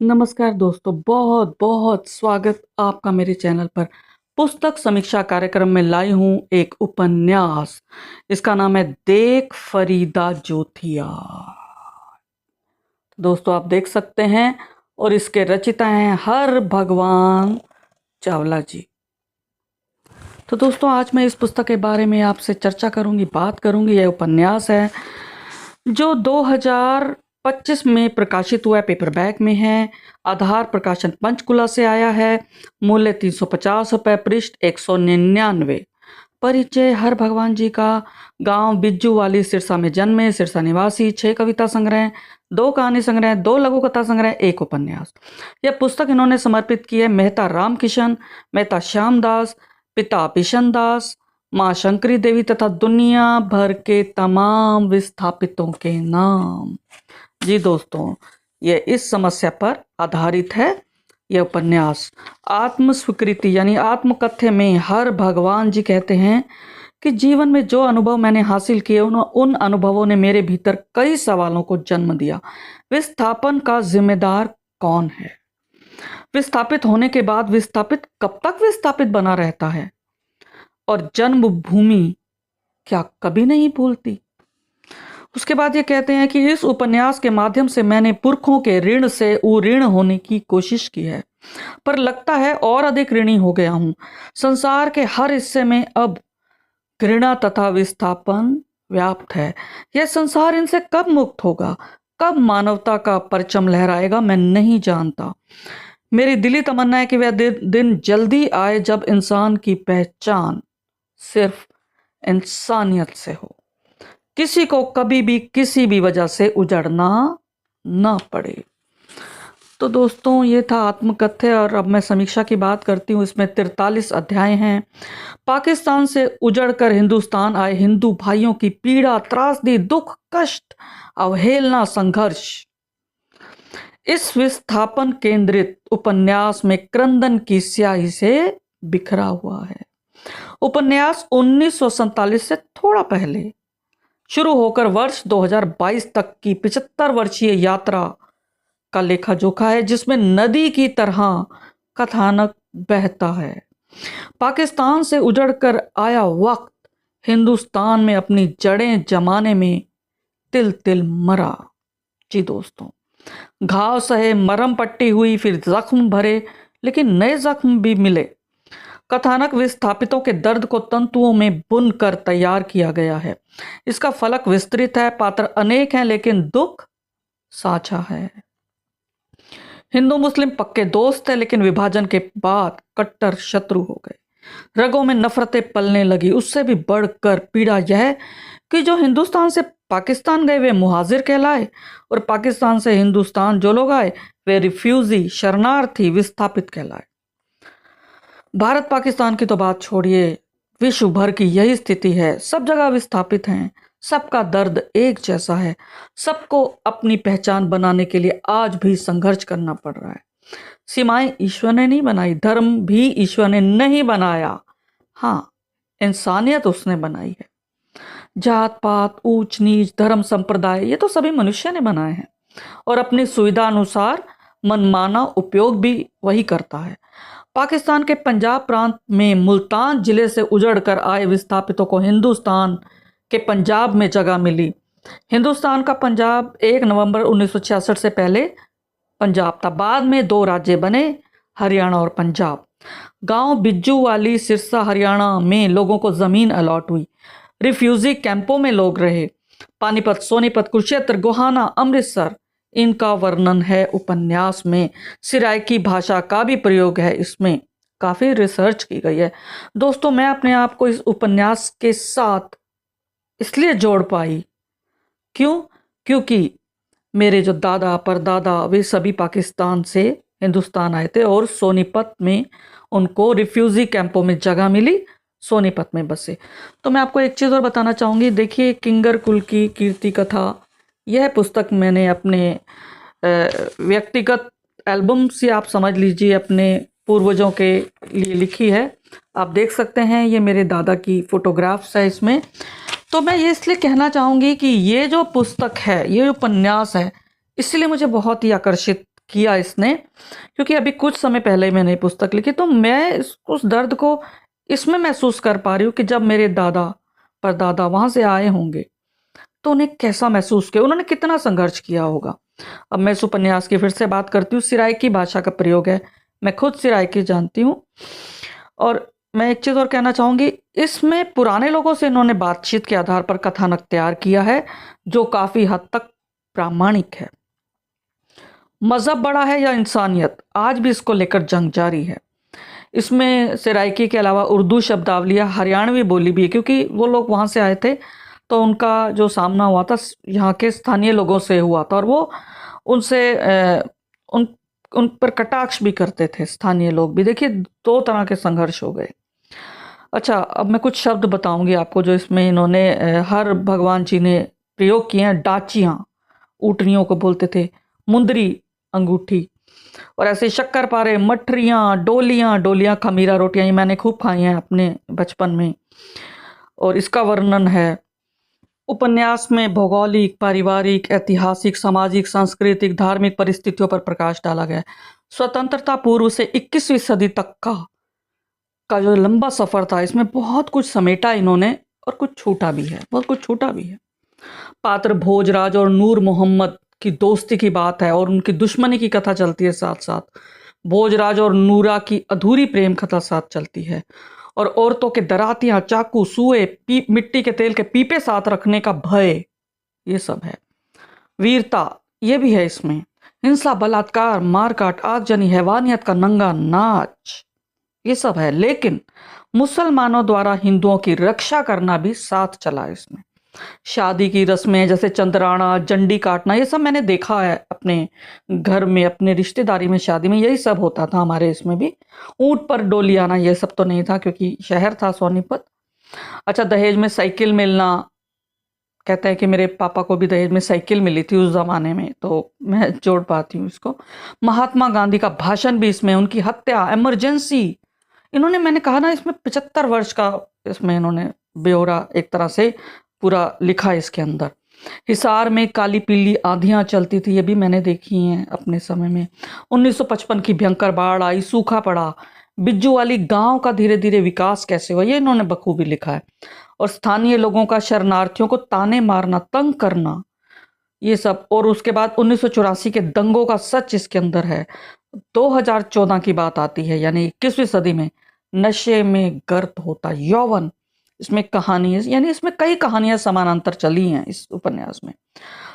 नमस्कार दोस्तों, बहुत बहुत स्वागत आपका मेरे चैनल पर। पुस्तक समीक्षा कार्यक्रम में लाई हूँ एक उपन्यास। इसका नाम है देख फरीदा जोथिया। दोस्तों आप देख सकते हैं और इसके रचयिता हैं हर भगवान चावला जी। तो दोस्तों आज मैं इस पुस्तक के बारे में आपसे चर्चा करूंगी, बात करूंगी। यह उपन्यास है जो 2025 में प्रकाशित हुआ है, पेपरबैक में है। आधार प्रकाशन पंचकुला से आया है। मूल्य 350 रुपये, पृष्ठ 199। परिचय हर भगवान जी का। गांव बिज्जू वाली सिरसा में जन्मे, सिरसा निवासी। 6 कविता संग्रह, 2 कहानी संग्रह, 2 लघु कथा संग्रह, 1 उपन्यास। यह पुस्तक इन्होंने समर्पित की है मेहता रामकिशन, मेहता श्यामदास, पिता बिशन दास, माँ शंकरी देवी तथा दुनिया भर के तमाम विस्थापितों के नाम। जी दोस्तों, ये इस समस्या पर आधारित है। यह उपन्यास आत्म स्वीकृति यानी आत्मकथ्य में हर भगवान जी कहते हैं कि जीवन में जो अनुभव मैंने हासिल किए उन अनुभवों ने मेरे भीतर कई सवालों को जन्म दिया। विस्थापन का जिम्मेदार कौन है? विस्थापित होने के बाद विस्थापित कब तक विस्थापित बना रहता है? और जन्मभूमि क्या कभी नहीं भूलती? उसके बाद ये कहते हैं कि इस उपन्यास के माध्यम से मैंने पुरखों के ऋण से उऋण होने की कोशिश की है, पर लगता है और अधिक ऋणी हो गया हूं। संसार के हर हिस्से में अब घृणा तथा विस्थापन व्याप्त है। यह संसार इनसे कब मुक्त होगा, कब मानवता का परचम लहराएगा, मैं नहीं जानता। मेरी दिली तमन्ना है कि वह दिन जल्दी आए जब इंसान की पहचान सिर्फ इंसानियत से हो, किसी को कभी भी किसी भी वजह से उजड़ना ना पड़े। तो दोस्तों ये था आत्मकथ्य, और अब मैं समीक्षा की बात करती हूँ। इसमें 43 अध्याय हैं। पाकिस्तान से उजड़कर हिंदुस्तान आए हिंदू भाइयों की पीड़ा, त्रासदी, दुख, कष्ट, अवहेलना, संघर्ष इस विस्थापन केंद्रित उपन्यास में क्रंदन की स्याही से बिखरा हुआ है। उपन्यास 1947 से थोड़ा पहले शुरू होकर वर्ष 2022 तक की 75 वर्षीय यात्रा का लेखा जोखा है, जिसमें नदी की तरह कथानक बहता है। पाकिस्तान से उजड़कर आया वक्त हिंदुस्तान में अपनी जड़ें जमाने में तिल तिल मरा। जी दोस्तों, घाव सहे, मरहम पट्टी हुई, फिर जख्म भरे, लेकिन नए जख्म भी मिले। कथानक विस्थापितों के दर्द को तंतुओं में बुनकर तैयार किया गया है। इसका फलक विस्तृत है, पात्र अनेक हैं, लेकिन दुख साझा है। हिंदू मुस्लिम पक्के दोस्त है, लेकिन विभाजन के बाद कट्टर शत्रु हो गए। रगों में नफरतें पलने लगी। उससे भी बढ़कर पीड़ा यह कि जो हिंदुस्तान से पाकिस्तान गए वे मुहाजिर कहलाए, और पाकिस्तान से हिंदुस्तान जो लोग आए वे रिफ्यूजी, शरणार्थी, विस्थापित कहलाए। भारत पाकिस्तान की तो बात छोड़िए, विश्व भर की यही स्थिति है। सब जगह विस्थापित हैं। सबका दर्द एक जैसा है। सबको अपनी पहचान बनाने के लिए आज भी संघर्ष करना पड़ रहा है। सीमाएं ईश्वर ने नहीं बनाई, धर्म भी ईश्वर ने नहीं बनाया। हाँ, इंसानियत उसने बनाई है। जात पात, ऊंच नीच, धर्म, संप्रदाय ये तो सभी मनुष्य ने बनाए हैं, और अपनी सुविधा अनुसार मनमाना उपयोग भी वही करता है। पाकिस्तान के पंजाब प्रांत में मुल्तान जिले से उजड़कर आए विस्थापितों को हिंदुस्तान के पंजाब में जगह मिली। हिंदुस्तान का पंजाब 1 नवंबर 1966 से पहले पंजाब था। बाद में 2 राज्य बने, हरियाणा और पंजाब। गांव बिज्जू वाली सिरसा हरियाणा में लोगों को जमीन अलॉट हुई। रिफ्यूजी कैंपों में लोग रहे। पानीपत, सोनीपत, कुरुक्षेत्र, गोहाना, अमृतसर इनका वर्णन है उपन्यास में। सिराइकी भाषा का भी प्रयोग है इसमें। काफी रिसर्च की गई है। दोस्तों मैं अपने आप को इस उपन्यास के साथ इसलिए जोड़ पाई, क्योंकि मेरे जो दादा परदादा वे सभी पाकिस्तान से हिंदुस्तान आए थे, और सोनीपत में उनको रिफ्यूजी कैंपों में जगह मिली, सोनीपत में बसे। तो मैं आपको एक चीज़ और बताना चाहूँगी। देखिए, किंगर कुल की कीर्ति कथा, यह पुस्तक मैंने अपने व्यक्तिगत एल्बम से, आप समझ लीजिए, अपने पूर्वजों के लिए लिखी है। आप देख सकते हैं ये मेरे दादा की फोटोग्राफ्स है इसमें। तो मैं ये इसलिए कहना चाहूँगी कि ये जो पुस्तक है, ये उपन्यास है, इसलिए मुझे बहुत ही आकर्षित किया इसने, क्योंकि अभी कुछ समय पहले ही मैंने ये पुस्तक लिखी, तो मैं उस दर्द को इसमें महसूस कर पा रही हूँ कि जब मेरे दादा परदादा वहां से आए होंगे तो उन्हें कैसा महसूस किया, उन्होंने कितना संघर्ष किया होगा। अब मैं इस उपन्यास की फिर से बात करती हूँ। सिराइकी भाषा का प्रयोग है, मैं खुद सिराइकी जानती हूँ। और मैं एक चीज और कहना चाहूंगी, इसमें पुराने लोगों से इन्होंने बातचीत के आधार पर कथानक तैयार किया है जो काफी हद तक प्रामाणिक है। मजहब बड़ा है या इंसानियत, आज भी इसको लेकर जंग जारी है। इसमें सिराइकी के अलावा उर्दू शब्दावलियाँ हरियाणवी बोली भी है, क्योंकि वो लोग वहाँ से आए थे तो उनका जो सामना हुआ था यहाँ के स्थानीय लोगों से हुआ था, और वो उनसे उन उन पर कटाक्ष भी करते थे स्थानीय लोग भी। देखिए, दो तरह के संघर्ष हो गए। अच्छा, अब मैं कुछ शब्द बताऊंगी आपको जो इसमें इन्होंने हर भगवान जी ने प्रयोग किए हैं। डाचियाँ, ऊँटनियों को बोलते थे, मुंदरी, अंगूठी, और ऐसे शक्करपारे, मठरियाँ, डोलियाँ, डोलियाँ खमीरा रोटियाँ, ये मैंने खूब खाई हैं अपने बचपन में, और इसका वर्णन है। उपन्यास में भौगोलिक, पारिवारिक, ऐतिहासिक, सामाजिक, सांस्कृतिक, धार्मिक परिस्थितियों पर प्रकाश डाला गया है। स्वतंत्रता पूर्व से 21वीं सदी तक का जो लंबा सफर था, इसमें बहुत कुछ समेटा इन्होंने, और कुछ छूटा भी है, बहुत कुछ छूटा भी है। पात्र भोजराज और नूर मोहम्मद की दोस्ती की बात है, और उनकी दुश्मनी की कथा चलती है साथ साथ। भोजराज और नूरा की अधूरी प्रेम कथा साथ चलती है, और औरतों के दरातियां, चाकू, सुए, मिट्टी के तेल के पीपे साथ रखने का भय, ये सब है। वीरता, ये भी है इसमें। हिंसा, बलात्कार, मारकाट, आगजनी, हैवानियत का नंगा नाच, ये सब है। लेकिन मुसलमानों द्वारा हिंदुओं की रक्षा करना भी साथ चला है इसमें। शादी की रस्में जैसे चंद्राना, जंडी काटना, ये सब मैंने देखा है अपने घर में, अपने रिश्तेदारी में, शादी में यही सब होता था। हमारे इसमें भी ऊंट पर डोली आना, ये सब तो नहीं था क्योंकि शहर था सोनीपत। अच्छा, दहेज में साइकिल मिलना, कहते हैं कि मेरे पापा को भी दहेज में साइकिल मिली थी उस जमाने में, तो मैं जोड़ पाती हूँ इसको। महात्मा गांधी का भाषण भी इसमें, उनकी हत्या, इमरजेंसी, इन्होंने, मैंने कहा ना, इसमें 75 वर्ष का इसमें इन्होंने ब्यौरा एक तरह से पूरा लिखा है इसके अंदर। हिसार में काली पीली आंधियां चलती थी, ये भी मैंने देखी हैं अपने समय में। 1955 की भयंकर बाढ़ आई, सूखा पड़ा। बिज्जू वाली गांव का धीरे धीरे विकास कैसे हुआ, ये इन्होंने बखूबी लिखा है। और स्थानीय लोगों का शरणार्थियों को ताने मारना, तंग करना, ये सब। और उसके बाद 1984 के दंगों का सच इसके अंदर है। 2014 की बात आती है, यानी 21वीं सदी में नशे में गर्क होता यौवन, इसमें कहानी है, यानी इसमें कई कहानियां समानांतर चली हैं इस उपन्यास में।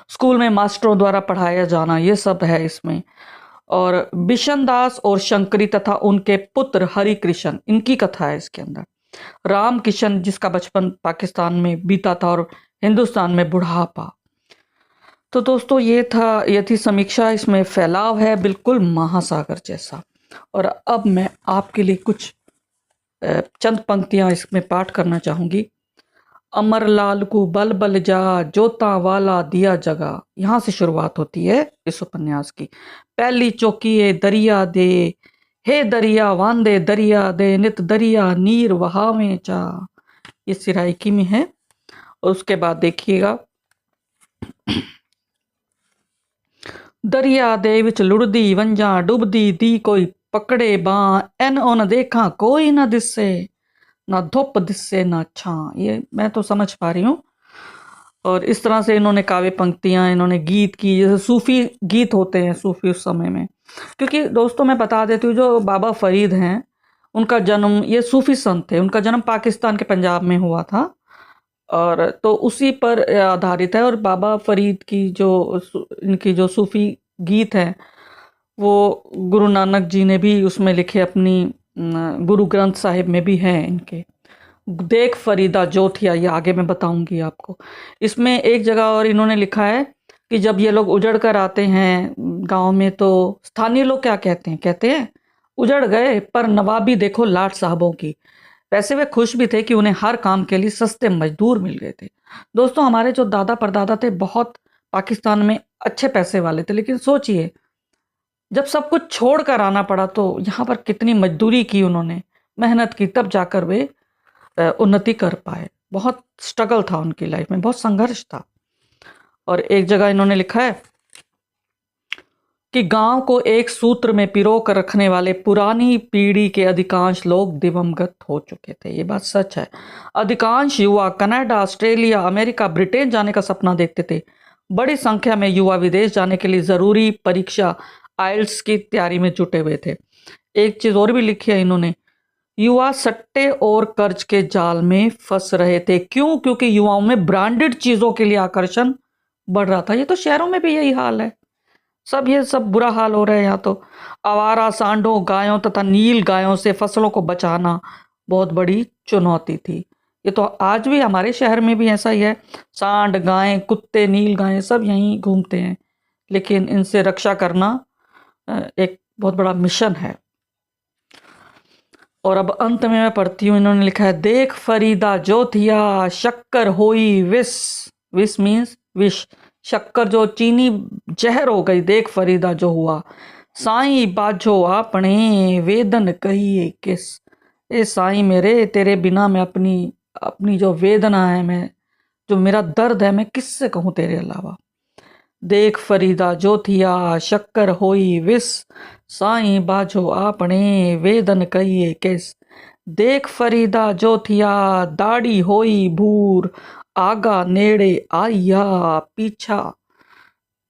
स्कूल में मास्टरों द्वारा पढ़ाया जाना, ये सब है इसमें। और बिशन दास और शंकरी तथा उनके पुत्र हरि कृष्ण, इनकी कथा है इसके अंदर। राम किशन, जिसका बचपन पाकिस्तान में बीता था और हिंदुस्तान में बुढ़ापा। तो दोस्तों, ये थी समीक्षा। इसमें फैलाव है बिल्कुल महासागर जैसा। और अब मैं आपके लिए कुछ चंद पंक्तियां इसमें पाठ करना चाहूंगी। अमरलाल को बल बल जा, जोता वाला दिया जगा, यहाँ से शुरुआत होती है इस उपन्यास की। पहली चौकी दरिया दे, हे दरिया वांदे दरिया दे, नित दरिया नीर वहावे चा, ये सिराइकी में है। और उसके बाद देखिएगा, दरिया दे विच लुड़दी वंजा, डुबदी दी कोई पकड़े बाँ, एन ओन देखा कोई ना दिसे, ना धुप दिसे ना छां। ये मैं तो समझ पा रही हूँ। और इस तरह से इन्होंने काव्य पंक्तियां, इन्होंने गीत की, जैसे सूफी गीत होते हैं सूफी उस समय में। क्योंकि दोस्तों मैं बता देती हूँ, जो बाबा फरीद हैं, उनका जन्म, ये सूफी संत थे, उनका जन्म पाकिस्तान के पंजाब में हुआ था, और तो उसी पर आधारित है। और बाबा फरीद की जो इनकी जो सूफी गीत हैं, वो गुरु नानक जी ने भी उसमें लिखे, अपनी गुरु ग्रंथ साहिब में भी हैं इनके। देख फरीदा जोथिया, ये आगे मैं बताऊंगी आपको। इसमें एक जगह और इन्होंने लिखा है कि जब ये लोग उजड़ कर आते हैं गांव में, तो स्थानीय लोग क्या कहते हैं उजड़ गए पर नवाबी देखो लाट साहबों की। वैसे वे खुश भी थे कि उन्हें हर काम के लिए सस्ते मजदूर मिल गए थे। दोस्तों, हमारे जो दादा परदादा थे, बहुत पाकिस्तान में अच्छे पैसे वाले थे, लेकिन सोचिए जब सब कुछ छोड़ कर आना पड़ा, तो यहाँ पर कितनी मजदूरी की उन्होंने, मेहनत की, तब जाकर वे उन्नति कर पाए। बहुत स्ट्रगल था उनकी लाइफ में, बहुत संघर्ष था। और एक जगह इन्होंने लिखा है कि गांव को एक सूत्र में पिरो कर रखने वाले पुरानी पीढ़ी के अधिकांश लोग दिवंगत हो चुके थे। ये बात सच है। अधिकांश युवा कनाडा, ऑस्ट्रेलिया, अमेरिका, ब्रिटेन जाने का सपना देखते थे। बड़ी संख्या में युवा विदेश जाने के लिए जरूरी परीक्षा आइल्स की तैयारी में जुटे हुए थे। एक चीज और भी लिखी है इन्होंने, युवा सट्टे और कर्ज के जाल में फंस रहे थे। क्यों? क्योंकि युवाओं में ब्रांडेड चीजों के लिए आकर्षण बढ़ रहा था। ये तो शहरों में भी यही हाल है। ये सब बुरा हाल हो रहा है। यहाँ तो आवारा सांडों, गायों तथा नील गायों से फसलों को बचाना बहुत बड़ी चुनौती थी। ये तो आज भी हमारे शहर में भी ऐसा ही है। सांड, गायें, कुत्ते, नील गायें सब यहीं घूमते हैं, लेकिन इनसे रक्षा करना एक बहुत बड़ा मिशन है। और अब अंत में मैं पढ़ती हूँ, इन्होंने लिखा है, देख फरीदा जोथिया शक्कर होई विष। विष मीन्स विष। शक्कर जो चीनी जहर हो गई, देख फरीदा जो हुआ। साईं बाजो आपने वेदन कहिए किस। ए साईं मेरे, तेरे बिना मैं अपनी जो वेदना है, मैं जो मेरा दर्द है, मैं किससे कहूँ तेरे अलावा। देख फरीदा जोथिया शक्कर होई विष। साईं बाजो आपने वेदन कहिए किस। देख फरीदा जोथिया दाढ़ी होई भूर। आगा नेड़े आया पीछा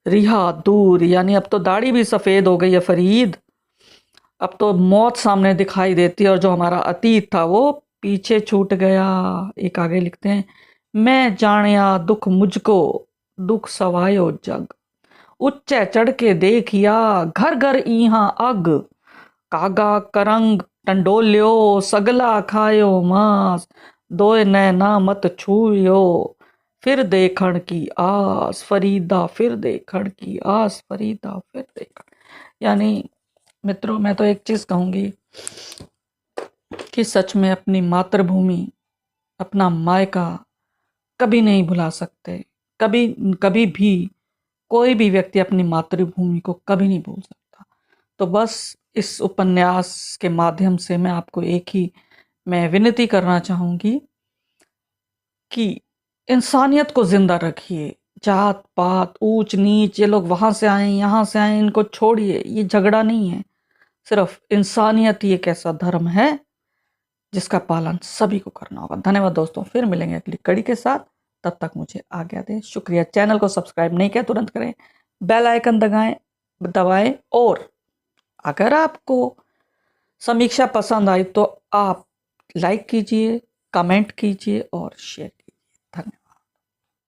रिहा दूर। यानी अब तो दाढ़ी भी सफेद हो गई है फरीद, अब तो मौत सामने दिखाई देती है और जो हमारा अतीत था वो पीछे छूट गया। एक आगे लिखते हैं, मैं जानिया दुख मुझको, दुख सवायो जग। उच्चे चढ़ के देखिया घर घर इहा अग। कागा करंग टंडोल्यो सगला खायो मांस। दोए नैना मत छूयो फिर देखण की आस। फरीदा फिर देखण की आस, फरीदा फिर देखण। यानी मित्रों, मैं तो एक चीज कहूंगी कि सच में अपनी मातृभूमि, अपना मायका कभी नहीं भुला सकते। कभी कभी भी कोई भी व्यक्ति अपनी मातृभूमि को कभी नहीं भूल सकता। तो बस इस उपन्यास के माध्यम से मैं आपको एक ही मैं विनती करना चाहूंगी कि इंसानियत को जिंदा रखिए। जात पात, ऊंच नीच, ये लोग वहां से आए यहाँ से आए, इनको छोड़िए। ये झगड़ा नहीं है, सिर्फ इंसानियत ही एक ऐसा धर्म है जिसका पालन सभी को करना होगा। धन्यवाद दोस्तों, फिर मिलेंगे अगली कड़ी के साथ। तब तक मुझे आज्ञा दें। शुक्रिया। चैनल को सब्सक्राइब नहीं किया तुरंत करें, बेल आइकन दबाएं और अगर आपको समीक्षा पसंद आई तो आप लाइक कीजिए, कमेंट कीजिए और शेयर कीजिए।